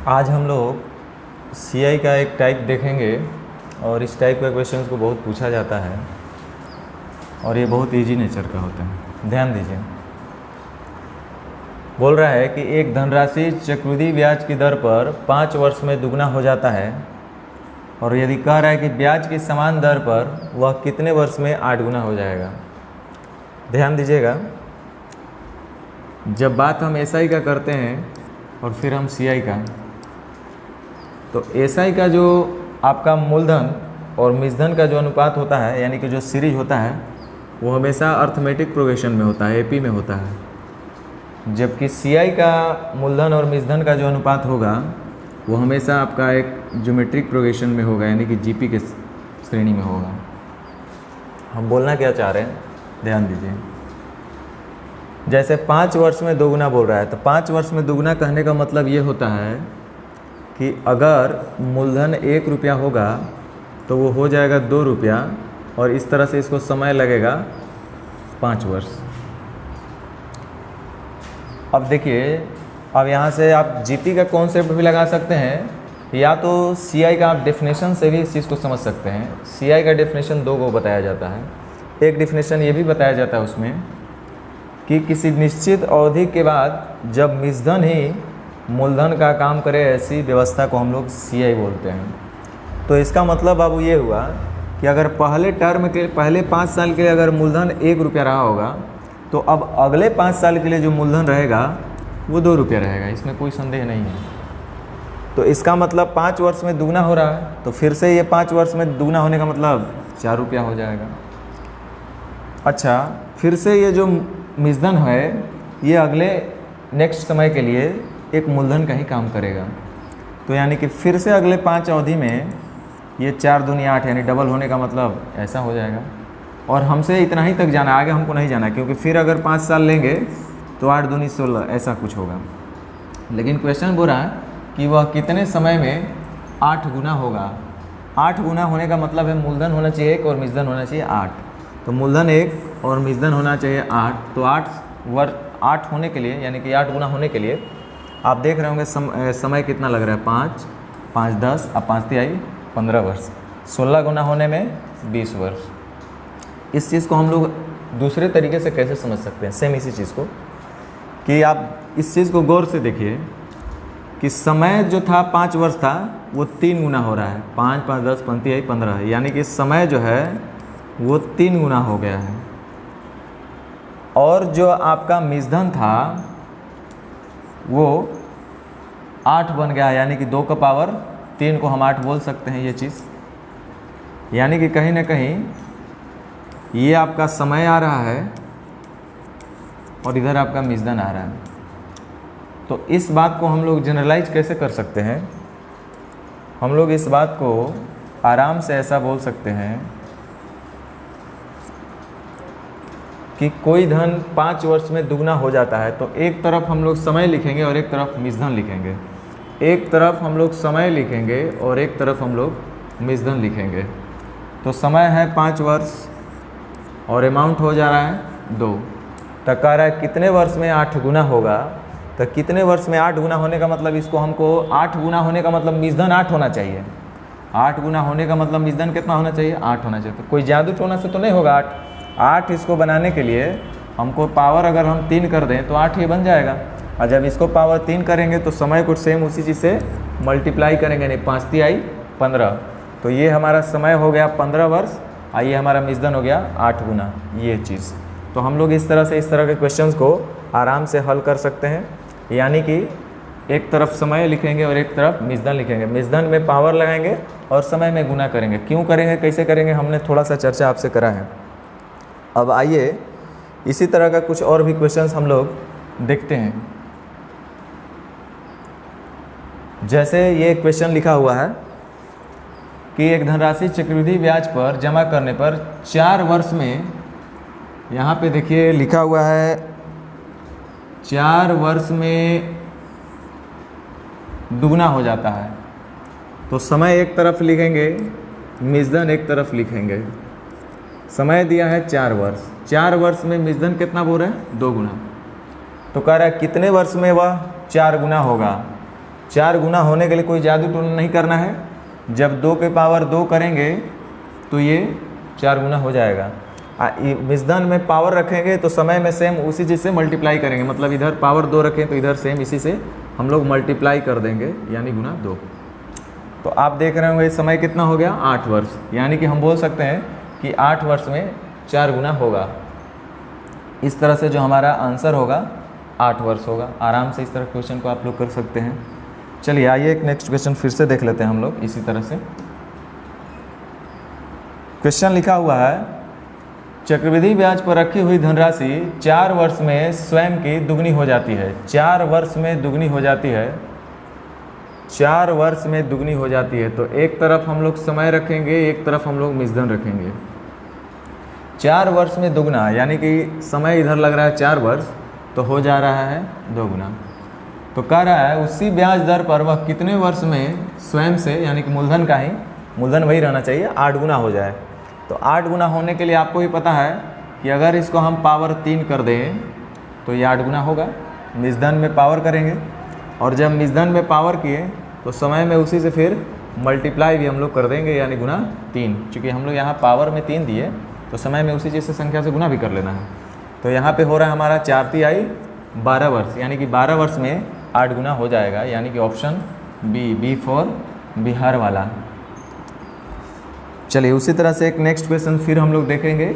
आज हम लोग सीआई का एक टाइप देखेंगे और इस टाइप का क्वेश्चन को बहुत पूछा जाता है और ये बहुत इजी नेचर का होता है। ध्यान दीजिए, बोल रहा है कि एक धनराशि चक्रवृद्धि ब्याज की दर पर 5 वर्ष में दुगना हो जाता है और यदि कह रहा है कि ब्याज की समान दर पर वह कितने वर्ष में 8 गुना हो जाएगा। ध्यान दीजिएगा, जब बात हम एसआई का करते हैं और फिर हम सीआई का, तो एसआई का जो आपका मूलधन और मिसधन का जो अनुपात होता है, यानी कि जो सीरीज होता है, वो हमेशा अर्थमेटिक प्रोग्रेशन में होता है, एपी में होता है। जबकि सीआई का मूलधन और मिसधन का जो अनुपात होगा वो हमेशा आपका एक ज्योमेट्रिक प्रोग्रेशन में होगा, यानी कि जीपी के श्रेणी में होगा। हम बोलना क्या चाह रहे हैं, ध्यान दीजिए। जैसे 5 वर्ष में दोगुना बोल रहा है, तो 5 वर्ष में दोगुना कहने का मतलब ये होता है कि अगर मूलधन 1 रुपया होगा तो वो हो जाएगा 2 रुपया, और इस तरह से इसको समय लगेगा 5 वर्ष। अब देखिए, अब यहाँ से आप जीपी का कॉन्सेप्ट भी लगा सकते हैं, या तो सीआई का आप डेफिनेशन से भी इस चीज़ को समझ सकते हैं। सीआई का डेफिनेशन 2 को बताया जाता है। एक डेफिनेशन ये भी बताया जाता है उसमें कि किसी निश्चित अवधि के बाद जब मिसधन ही मूलधन का काम करे, ऐसी व्यवस्था को हम लोग सीआई बोलते हैं। तो इसका मतलब अब ये हुआ कि अगर पहले टर्म के पहले 5 साल के लिए अगर मूलधन 1 रुपया रहा होगा, तो अब अगले 5 साल के लिए जो मूलधन रहेगा वो 2 रुपया रहेगा। इसमें कोई संदेह नहीं है। तो इसका मतलब 5 वर्ष में दुगना हो रहा है, तो फिर से ये 5 वर्ष में दुगना होने का मतलब 4 रुपया हो जाएगा। अच्छा, फिर से ये जो मिसधन है ये अगले नेक्स्ट समय के लिए एक मूलधन का ही काम करेगा। तो यानी कि फिर से अगले 5 अवधि में ये 4 दूनी 8, यानी डबल होने का मतलब ऐसा हो जाएगा। और हमसे इतना ही तक जाना, आगे हमको नहीं जाना, क्योंकि फिर अगर 5 साल लेंगे तो 8 दूनी 16, ऐसा कुछ होगा। लेकिन क्वेश्चन बोल रहा है कि वह कितने समय में 8 गुना होगा। 8 गुना होने का मतलब है मूलधन होना चाहिए 1 और मिसधन होना चाहिए 8। तो मूलधन 1 और मिसधन होना चाहिए 8। तो 8 होने के लिए, यानी कि 8 गुना होने के लिए आप देख रहे होंगे समय कितना लग रहा है। 5, 5, 10, अब 5 तिहाई 15 वर्ष। 16 गुना होने में 20 वर्ष। इस चीज़ को हम लोग दूसरे तरीके से कैसे समझ सकते हैं, सेम इसी चीज़ को, कि आप इस चीज़ को गौर से देखिए कि समय जो था 5 वर्ष था वो 3 गुना हो रहा है। 5, 5, 10, 5 तिहाई 15, यानी कि समय जो है वो 3 गुना हो गया है। और जो आपका मिसधन था वो 8 बन गया, यानी कि 2 का पावर 3 को हम 8 बोल सकते हैं। ये चीज़ यानी कि कहीं ना कहीं ये आपका समय आ रहा है और इधर आपका मिसधन आ रहा है। तो इस बात को हम लोग जनरलाइज कैसे कर सकते हैं, हम लोग इस बात को आराम से ऐसा बोल सकते हैं कि कोई धन 5 वर्ष में दुगना हो जाता है, तो एक तरफ हम लोग समय लिखेंगे और एक तरफ मिसधन लिखेंगे। एक तरफ हम लोग समय लिखेंगे और एक तरफ हम लोग मिसधन लिखेंगे। तो समय है 5 वर्ष और अमाउंट हो जा रहा है 2। तो कह रहा है कितने वर्ष में 8 गुना होगा। तो कितने वर्ष में 8 गुना होने का मतलब, इसको हमको 8 गुना होने का मतलब मिसधन 8 होना चाहिए। 8 गुना होने का मतलब मिसधन कितना होना चाहिए, 8 होना चाहिए। तो कोई जादू टोना से तो नहीं होगा। 8 इसको बनाने के लिए हमको पावर अगर हम 3 कर दें तो 8 ये बन जाएगा। और जब इसको पावर 3 करेंगे तो समय को सेम उसी चीज़ से मल्टीप्लाई करेंगे, नहीं 5 तिहाई 15। तो ये हमारा समय हो गया 15 वर्ष, और ये हमारा मिसधन हो गया 8 गुना, ये चीज़। तो हम लोग इस तरह से इस तरह के क्वेश्चंस को आराम से हल कर सकते हैं। यानी कि एक तरफ समय लिखेंगे और एक तरफ मिसधन लिखेंगे। मिसधन में पावर लगाएंगे और समय में गुना करेंगे। क्यों करेंगे, कैसे करेंगे, हमने थोड़ा सा चर्चा आपसे करा है। अब आइए इसी तरह का कुछ और भी क्वेश्चंस हम लोग देखते हैं। जैसे ये क्वेश्चन लिखा हुआ है कि एक धनराशि चक्रवृद्धि ब्याज पर जमा करने पर 4 वर्ष में, यहाँ पे देखिए लिखा हुआ है 4 वर्ष में दुगना हो जाता है। तो समय एक तरफ लिखेंगे, मिसधन एक तरफ लिखेंगे। समय दिया है 4 वर्ष। 4 वर्ष में मिसधन कितना बोल रहे हैं, 2 गुना। तो कह रहा है कितने वर्ष में वह 4 गुना होगा। 4 गुना होने के लिए कोई जादू टोना नहीं करना है। जब 2 के पावर 2 करेंगे तो ये 4 गुना हो जाएगा। मिश्रण में पावर रखेंगे तो समय में सेम उसी चीज़ से मल्टीप्लाई करेंगे, मतलब इधर पावर 2 रखें तो इधर सेम इसी से हम लोग मल्टीप्लाई कर देंगे, यानी गुना 2। तो आप देख रहे होंगे समय कितना हो गया, 8 वर्ष, यानी कि हम बोल सकते हैं कि 8 वर्ष में 4 गुना होगा। इस तरह से जो हमारा आंसर होगा 8 वर्ष होगा। आराम से इस तरह क्वेश्चन को आप लोग कर सकते हैं। चलिए आइए एक नेक्स्ट क्वेश्चन फिर से देख लेते हैं हम लोग इसी तरह से। क्वेश्चन लिखा हुआ है, चक्रवृद्धि ब्याज पर रखी हुई धनराशि 4 वर्ष में स्वयं की दुगनी हो जाती है। 4 वर्ष में दुगनी हो जाती है, 4 वर्ष में दुगनी हो जाती है। तो एक तरफ हम लोग समय रखेंगे, एक तरफ हम लोग मिश्रण रखेंगे। 4 वर्ष में दुगना, यानी कि समय इधर लग रहा है 4 वर्ष, तो हो जा रहा है 2 गुना। तो कह रहा है उसी ब्याज दर पर वह कितने वर्ष में स्वयं से, यानी कि मूलधन का ही, मूलधन वही रहना चाहिए, 8 गुना हो जाए। तो 8 गुना होने के लिए आपको भी पता है कि अगर इसको हम पावर 3 कर दें तो ये 8 गुना होगा। मिश्रण में पावर करेंगे, और जब मिश्रण में पावर किए तो समय में उसी से फिर मल्टीप्लाई भी हम लोग कर देंगे, यानी गुना 3। चूँकि हम लोग यहाँ पावर में 3 दिए तो समय में उसी चीज़ से संख्या से गुना भी कर लेना है। तो यहाँ पे हो रहा है हमारा 4 तिहाई 12 वर्ष, यानी कि 12 वर्ष में 8 गुना हो जाएगा, यानी कि ऑप्शन बी फॉर बिहार वाला। चलिए उसी तरह से एक नेक्स्ट क्वेश्चन फिर हम लोग देखेंगे,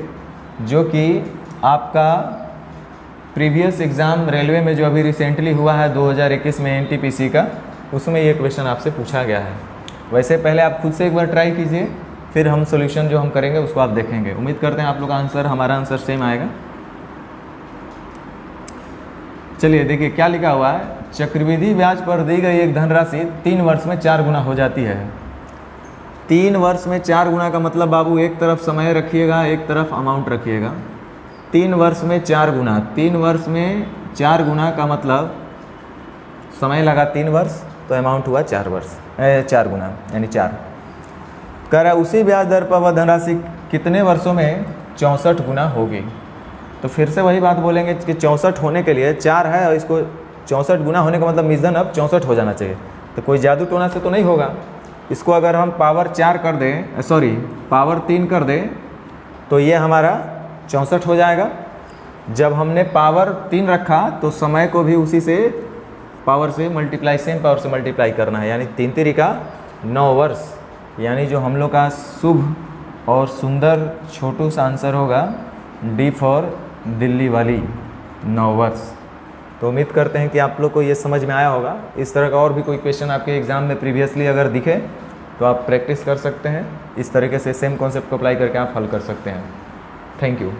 जो कि आपका प्रीवियस एग्ज़ाम रेलवे में जो अभी रिसेंटली हुआ है 2021 में एनटीपीसी का, उसमें ये क्वेश्चन आपसे पूछा गया है। वैसे पहले आप खुद से एक बार ट्राई कीजिए, फिर हम सॉल्यूशन जो हम करेंगे उसको आप देखेंगे। उम्मीद करते हैं आप लोग का आंसर, हमारा आंसर सेम आएगा। चलिए देखिए क्या लिखा हुआ है, चक्रवृद्धि ब्याज पर दी गई एक धनराशि 3 वर्ष में 4 गुना हो जाती है। 3 वर्ष में 4 गुना का मतलब बाबू एक तरफ समय रखिएगा, एक तरफ अमाउंट रखिएगा। 3 वर्ष में 4 गुना, 3 वर्ष में 4 गुना का मतलब समय लगा 3 वर्ष, तो अमाउंट हुआ 4 वर्ष 4 गुना यानी 4। कह रहा है उसी ब्याज दर पर वह धनराशि कितने वर्षों में 64 गुना होगी। तो फिर से वही बात बोलेंगे कि 64 होने के लिए 4 है और इसको 64 गुना होने का मतलब मिश्रण अब 64 हो जाना चाहिए। तो कोई जादू टोना से तो नहीं होगा। इसको अगर हम पावर 4 कर दें, सॉरी पावर 3 कर दें, तो ये हमारा 64 हो जाएगा। जब हमने पावर 3 रखा तो समय को भी उसी से पावर से मल्टीप्लाई, सेम पावर से मल्टीप्लाई करना है, यानी 3 तिरिका 9 वर्ष, यानी जो हम लोग का शुभ और सुंदर छोटू सा आंसर होगा डी फॉर दिल्ली वाली 9 वर्ष। तो उम्मीद करते हैं कि आप लोग को ये समझ में आया होगा। इस तरह का और भी कोई क्वेश्चन आपके एग्ज़ाम में प्रीवियसली अगर दिखे तो आप प्रैक्टिस कर सकते हैं। इस तरीके से सेम कॉन्सेप्ट को अप्लाई करके आप हल कर सकते हैं। Thank you.